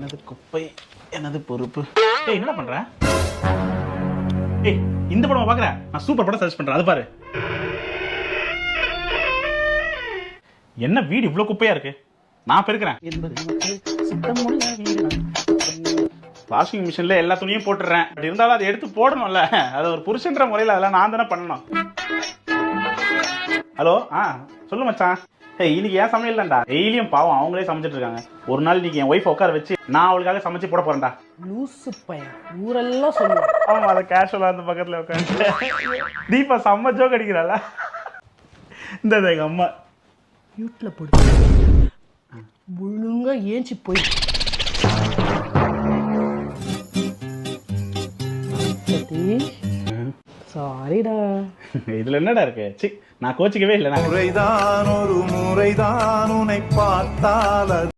எனது குப்பை எனது பொறுப்பு. ஏய் என்னடா பண்ற? ஏய் இந்த படம் பாக்குற? நான் சூப்பர் படம் சர்ச் பண்றேன், அது பாரு. என்ன வீடு இவ்வளவு குப்பையா இருக்கு? நான் பெருக்கிறேன். வாஷிங் மிஷின்ல எல்லா துணியும் போட்டுறேன். அப்படி இருந்தாலும் அதை எடுத்து போடணும்ல. அது ஒரு புருஷன்ற முறையில் அதெல்லாம் நான் தானே பண்ணணும். ஹலோ சொல்லு மச்சான். ஏய் இன்னைக்கு ஏன் சமையல் இல்லைண்டா. டெய்லியும் பாவம் அவங்களே சமைச்சிட்டு இருக்காங்க. ஒரு நாள் இன்னைக்கு என் ஒய்ஃப் உட்கார வச்சு நான் அவளுக்காக சமைச்சு போட போறேன்டா. லூசு பையன் ஊரெல்லாம் சொல்லுவான். ஆமா அதை கேஷுவலா அந்த பக்கத்துல உட்காந்து தீபா செம்ம ஜோக் அடிக்கிறாளா. இந்த எங்க அம்மா மியூட்ல போடு. ஒழுங்கா ஏஞ்சி போய் சாரிடா. இதுல என்னடா இருக்கு? சி நான் கோச்சிக்கவே இல்லை. முறைதான் ஒரு முறைதான் உன்னை பார்த்தால்